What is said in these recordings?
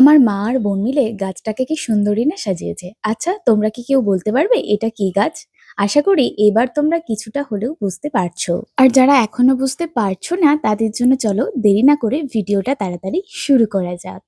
আমার মা আর বোন মিলে গাছটাকে কি সুন্দরই না সাজিয়েছে। আচ্ছা, তোমরা কি কেউ বলতে পারবে এটা কি গাছ? আশা করি এবার তোমরা কিছুটা হলেও বুঝতে পারছো। আর যারা এখনো বুঝতে পারছো না তাদের জন্য চলো দেরি না করে ভিডিওটা তাড়াতাড়ি শুরু করা যাক।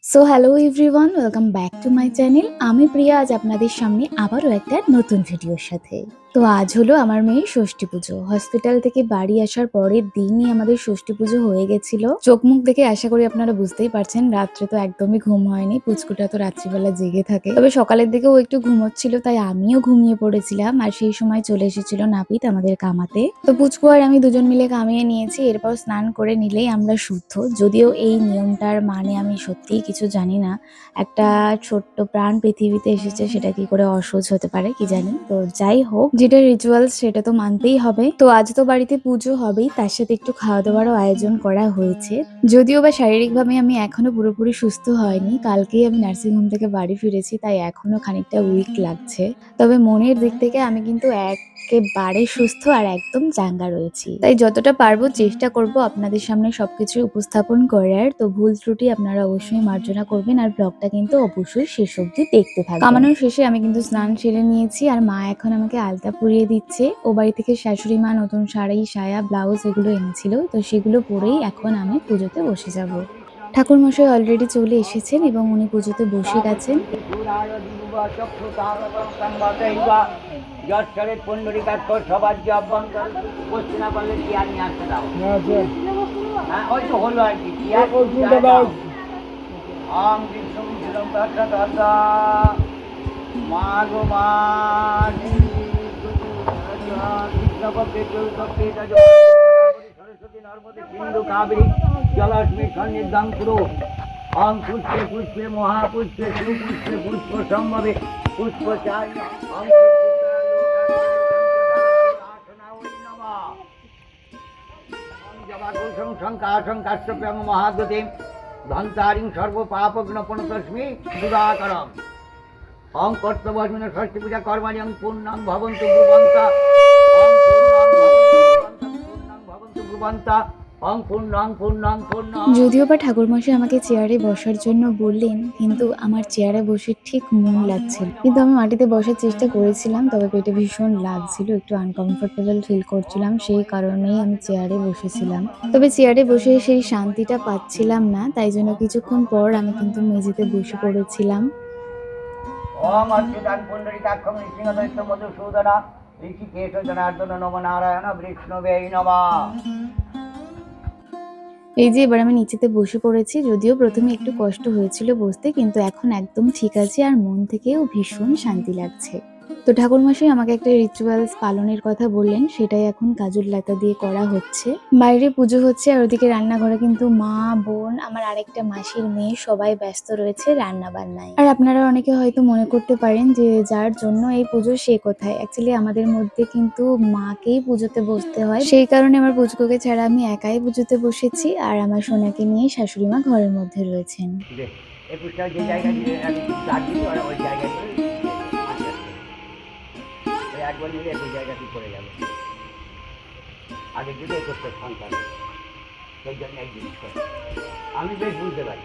So hello everyone, welcome back to my channel. আমি প্রিয়া, আজ আপনাদের সামনে আবারও একটা নতুন ভিডিওর সাথে। তো আজ হলো আমার মেয়ের ষষ্ঠী পুজো। হসপিটাল থেকে বাড়ি আসার পরের দিনই আমাদের ষষ্ঠী পুজো হয়ে গেছিল। চোখ মুখ দেখে আশা করি আপনারা বুঝতেই পারছেন, রাত্রে তো একদমই ঘুম হয়নি। পুচকুটা তো রাত্রিবেলা জেগে থাকে, তবে সকালের দিকে ও একটু ঘুমোচ্ছিল, তাই আমিও ঘুমিয়ে পড়েছিলাম। আর সেই সময় চলে এসেছিল নাপিত আমাদের কামাতে। তো পুচকু আর আমি দুজন মিলে কামিয়ে নিয়েছি। এরপর স্নান করে নিলেই আমরা শুদ্ধ। যদিও এই নিয়মটার মানে আমি সত্যিই কিছু জানি না। একটা ছোট্ট প্রাণ পৃথিবীতে এসেছে, সেটা কি করে অসহ্য হতে পারে কি জানি। তো যাই হোক, যেটা রিচুয়ালস সেটা তো মানতেই হবে। তো আজ তো বাড়িতে পুজো হবেই, তার সাথে একটু খাওয়া দাওয়ারও আয়োজন করা হয়েছে। যদিও বা শারীরিকভাবে আমি এখনো পুরোপুরি সুস্থ হয়নি, কালকেই আমি নার্সিং হোম থেকে বাড়ি ফিরেছি, তাই এখনো খানিকটা উইক লাগছে। তবে মনের দিক থেকে আমি কিন্তু একেবারে সুস্থ আর একদম চাঙ্গা রয়েছি। তাই যতটা পারবো চেষ্টা করব আপনাদের সামনে সবকিছু উপস্থাপন করার। তো ভুল ত্রুটি আপনারা অবশ্যই মার্জনা করবেন, আর ব্লগটা কিন্তু অবশ্যই শেষ অবধি দেখতে থাকবেন। কামানোর শেষে আমি কিন্তু স্নান সেরে নিয়েছি, আর মা এখন আমাকে আলতা পরিয়ে দিচ্ছে। ও বাড়ি থেকে শাশুড়ি মা নতুন শাড়ি, সায়া, ব্লাউজ এগুলো এনেছিল, তো সেগুলো পরেই এখন আমি পুজোতে বসে যাব। ঠাকুর মশাই অলরেডি চলে এসেছেন এবং উনি পুজোতে বসে গেছেন। সবার অভ্যন্তর বসতে না পারলে কি আর নিয়ে আসতে দাও। হ্যাঁ, ওই তো হলো আর কি। আম বিষ্ণু বিষ্ণু দাদা দাদা মা গো মা সরস্বতী নর্মদে সিন্ধু কাবেরী জলাশ্মী সন্নিধান কুরু। অং পুষ্পে পুষ্পে মহাপুষ্পে সুপুষ্পে পুষ্প সম্ভবে পুষ্প চাই মহাগতিম ধন্তারিং সর্বপাপগ্নপনতস্মি দুরাকরম। অং কর্তব্যস্মিন ষষ্ঠী পূজা কর্মাণি অং পূর্ণাং ভবন্তু ব্রুবন্তা অং পূর্ণাং ভবন্তু ব্রুবন্তা অং পূর্ণাং পূর্ণাং পূর্ণাং। যদিও বা ঠাকুরমশাই আমাকে চেয়ারে বসার জন্য বললেন, কিন্তু আমার চেয়ারে বসে ঠিক মন লাগছিল। কিন্তু আমি মাটিতে বসার চেষ্টা করেছিলাম, তবে পেটে ভীষণ লাগছিল, একটু আনকমফোর্টেবল ফিল করছিলাম, সেই কারণেই আমি চেয়ারে বসেছিলাম। তবে চেয়ারে বসে সেই শান্তিটা পাচ্ছিলাম না, তাই জন্য কিছুক্ষণ পর আমি কিন্তু মেঝেতে বসে পড়েছিলাম। ওম অচ্যুতাং পুণ্ডরীকাক্ষং নৃসিংহদৈত্য মধুসূদনা ঋষিকেশ জনার্দন নম নারায়ণ বিষ্ণবে নমঃ। এই যে এবার আমি নিচেতে বসে পড়েছি। যদিও প্রথমে একটু কষ্ট হয়েছিল বসতে, কিন্তু এখন একদম ঠিক আছে, আর মন থেকেও ভীষণ শান্তি লাগছে। তো ঠাকুরমশাই আমাকে একটা রিচুয়ালস পালনের কথা বললেন, সেটাই এখন কাজল লতা দিয়ে করা হচ্ছে। বাইরে পুজো হচ্ছে, আর ওদিকে রান্নাঘরে কিন্তু মা, বোন, আমার আরেকটা মাসির মেয়ে সবাই ব্যস্ত রয়েছে রান্না বান্নায়। আর আপনারা অনেকে হয়তো মনে করতে পারেন যে যার জন্য এই পুজো সে কোথায়। অ্যাকচুয়ালি আমাদের মধ্যে কিন্তু মাকেই পুজোতে বসতে হয়, সেই কারণে আমার পুচকুকে ছাড়া আমি একাই পুজোতে বসেছি, আর আমার সোনাকে নিয়ে শাশুড়ি মা ঘরের মধ্যে রয়েছেন। একুশটা যে জায়গা দিয়ে আমি দাগ দিই ওই জায়গায় একবার নিলে একই জায়গাতেই পড়ে যাবে। আগে যদি একুশটা সন্তান সেই জন্য এক জিনিস করে আমি বেশ বুঝতে পারি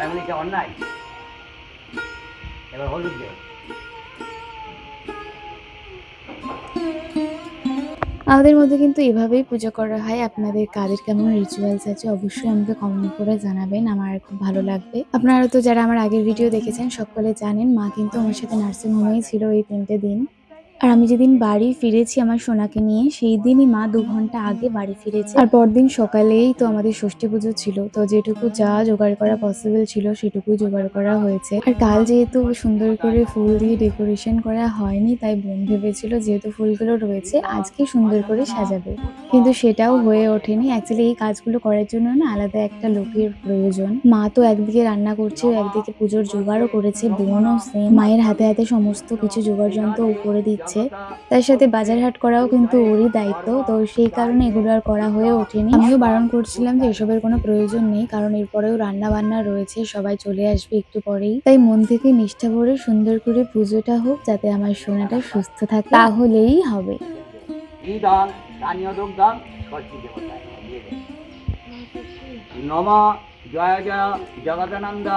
এমন একটা অন্যায়। এবার হলুদ দেব। আমাদের মধ্যে কিন্তু এভাবেই পুজো করা হয়। আপনাদের কাদের কেমন রিচুয়ালস আছে অবশ্যই আমাকে কমেন্ট করে জানাবেন, আমার খুব ভালো লাগবে। আপনারা তো যারা আমার আগের ভিডিও দেখেছেন সকলে জানেন, মা কিন্তু আমার সাথে নার্সিং হোমেই ছিল এই 3টে দিন। আর আমি যেদিন বাড়ি ফিরেছি আমার সোনাকে নিয়ে, সেই দিনই মা 2 ঘন্টা আগে বাড়ি ফিরেছে। আর পরদিন সকালেই তো আমাদের ষষ্ঠী পুজো ছিল, তো যেটুকু যা জোগাড় করা পসিবল ছিল সেটুকুই জোগাড় করা হয়েছে। আর কাল যেহেতু সুন্দর করে ফুল দিয়ে ডেকোরেশন করা হয়নি, তাই বোন ভেবেছিল যেহেতু ফুলগুলো রয়েছে আজকে সুন্দর করে সাজাবে, কিন্তু সেটাও হয়ে ওঠেনি। অ্যাকচুয়ালি এই কাজগুলো করার জন্য না আলাদা একটা লোকের প্রয়োজন। মা তো একদিকে রান্না করছে, একদিকে পুজোর জোগাড়ও করেছে, বোনও সেম মায়ের হাতে হাতে সমস্ত কিছু জোগাড় যন্ত্র উপরে দিচ্ছে। তার সাথে বাজার হাট করাও কিন্তু ওরই দায়িত্ব, তো সেই কারণে এগুলো আর করা হয়ে ওঠেনি। আমিও বারণ করছিলাম যে এসবের কোনো প্রয়োজন নেই, কারণ এরপরেও রান্না বান্না রয়েছে, সবাই চলে আসবে একটু পরেই। তাই মন থেকে নিষ্ঠা ভরে সুন্দর করে পুজোটা হোক, যাতে আমার সোনাটা সুস্থ থাকে, তাহলেই হবে। নম জয় জয় জগদানন্দ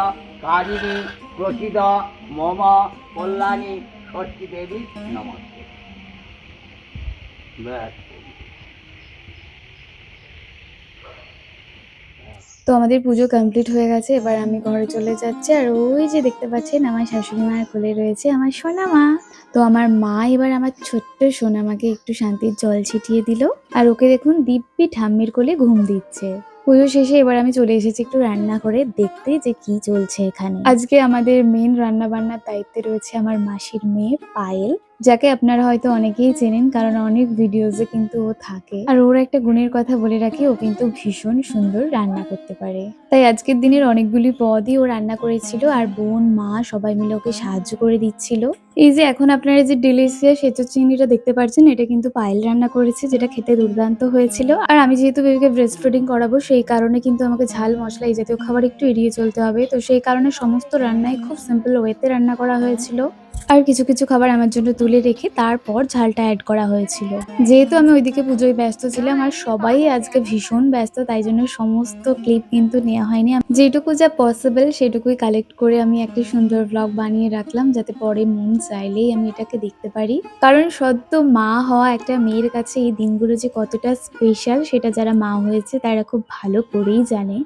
কারিণী প্রসিদ মম কল্যাণী ষষ্ঠী দেবী নমস্তে। ব্যাস। তো আমাদের পুজো কমপ্লিট হয়ে গেছে, এবার আমি ঘরে চলে যাচ্ছি। আর ওই যে দেখতে পাচ্ছেন আমার শাশুড়ি মায়ের কোলে রয়েছে আমার সোনা মা। তো আমার মা এবার আমার ছোট্ট সোনামাকে একটু শান্তির জল ছিটিয়ে দিল, আর ওকে দেখুন দিব্যি ঠাম্মির কোলে ঘুম দিচ্ছে। পুজো শেষে এবার আমি চলে এসেছি একটু রান্না করে দেখতে যে কি চলছে এখানে। আজকে আমাদের মেন রান্না বান্নার দায়িত্বে রয়েছে আমার মাসির মেয়ে পায়েল, যাকে আপনারা হয়তো অনেকেই চেনেন, কারণ অনেক ভিডিওসে কিন্তু ও থাকে। আর ওর একটা গুণের কথা বলে রাখি, ও কিন্তু ভীষণ সুন্দর রান্না করতে পারে। তাই আজকের দিনের অনেকগুলি পদই ও রান্না করেছিল, আর বোন মা সবাই মিলে ওকে সাহায্য করে দিচ্ছিল। এই যে এখন আপনারা যে ডেলিশিয়াস এঁচোড় চিংড়িটা দেখতে পাচ্ছেন, এটা কিন্তু পায়েল রান্না করেছে, যেটা খেতে দুর্দান্ত হয়েছিল। আর আমি যেহেতু বেবিকে ব্রেস্ট ফিডিং করাবো, সেই কারণে কিন্তু আমাকে ঝাল মশলা এই জাতীয় খাবার একটু এড়িয়ে চলতে হবে। তো সেই কারণে সমস্ত রান্নাই খুব সিম্পল ওয়েতে রান্না করা হয়েছিল। আর কিছু কিছু খাবার আমার জন্য তুলে রেখে তারপর ঝালটা অ্যাড করা হয়েছিল। যেহেতু আমি ওইদিকে পুজোয় ব্যস্ত ছিলাম আর সবাই আজকে ভীষণ ব্যস্ত, তাই জন্য সমস্ত ক্লিপ কিন্তু নেওয়া হয়নি। যেটুকু যা পসিবল সেটুকুই কালেক্ট করে আমি একটা সুন্দর ব্লগ বানিয়ে রাখলাম, যাতে পরে মন চাইলেই আমি এটাকে দেখতে পারি। কারণ সদ্য মা হওয়া একটা মেয়ের কাছে এই দিনগুলো যে কতটা স্পেশাল, সেটা যারা মা হয়েছে তারা খুব ভালো করেই জানে।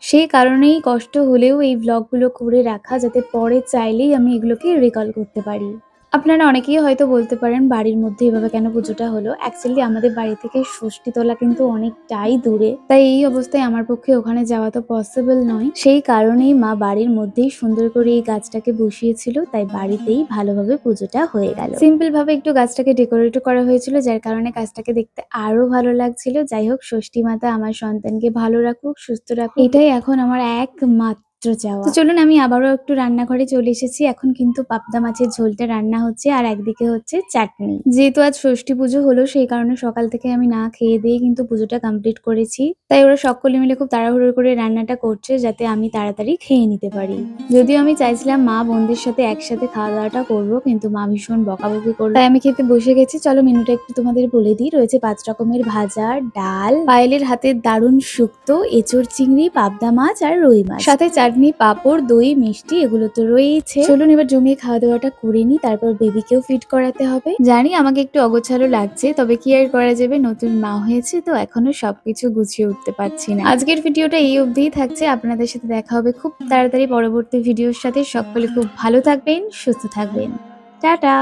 সেই কারণেই কষ্ট হলেও এই ব্লগগুলো করে রাখা, যাতে পরে চাইলেই আমি এগুলোকে রিকল করতে পারি। আপনারা অনেকেই হয়তো বলতে পারেন বাড়ির মধ্যে এভাবে কেন পুজোটা হলো। অ্যাকচুয়ালি আমাদের বাড়ি থেকে ষষ্ঠীতলা কিন্তু অনেকটাই দূরে, তাই এই অবস্থায় আমার পক্ষে ওখানে যাওয়া তো পসিবল নয়। সেই কারণেই মা বাড়ির মধ্যেই সুন্দর করে এই গাছটাকে বসিয়েছিল, তাই বাড়িতেই ভালোভাবে পুজোটা হয়ে গেল। সিম্পল ভাবে একটু গাছটাকে ডেকোরেট করা হয়েছিল, যার কারণে গাছটাকে দেখতে আরো ভালো লাগছিল। যাই হোক, ষষ্ঠী মাতা আমার সন্তানকে ভালো রাখুক, সুস্থ রাখুক, এটাই এখন আমার একমাত্র চাওয়া। তো চলুন, আমি আবারও একটু রান্নাঘরে চলে এসেছি। এখন কিন্তু পাবদা মাছের ঝোলটা রান্না হচ্ছে, আর একদিকে হচ্ছে চাটনি। যেহেতু আজ ষষ্ঠী পুজো হলো, সেই কারণে সকাল থেকে আমি না খেয়ে দিয়ে কিন্তু পুজোটা কমপ্লিট করেছি। তাই ওরা সকলে মিলে খুব তাড়াহুড়ো করে রান্নাটা করছে, যাতে আমি তাড়াতাড়ি খেয়ে নিতে পারি। যদিও আমি চাইছিলাম মা বোনদের সাথে একসাথে খাওয়া দাওয়াটা করবো, কিন্তু মা ভীষণ বকাবকি করলো, তাই আমি খেতে বসে গেছি। চলো মেনুটা একটু তোমাদের বলে দিই। রয়েছে 5 রকমের ভাজা, ডাল, পায়েলের হাতের দারুণ শুক্তো, এঁচোড় চিংড়ি, পাবদা মাছ আর রুই মাছ, সাথে চাটনি, পাঁপড়, দই, মিষ্টি, এগুলো তো রয়েছে। চলুন এবার জমিয়ে খাওয়া দাওয়াটা করে নিই, তারপর বেবিকেও ফিট করাতে হবে। জানি আমাকে একটু অগোছালো লাগছে, তবে কি আর করা যাবে, নতুন মা হয়েছে তো এখনো সবকিছু গুছিয়ে উঠতে পারছি না। আজকের ভিডিওটা এই অবধিই থাকছে, আপনাদের সাথে দেখা হবে খুব তাড়াতাড়ি পরবর্তী ভিডিওর সাথে। সকলে খুব ভালো থাকবেন, সুস্থ থাকবেন। টাটা।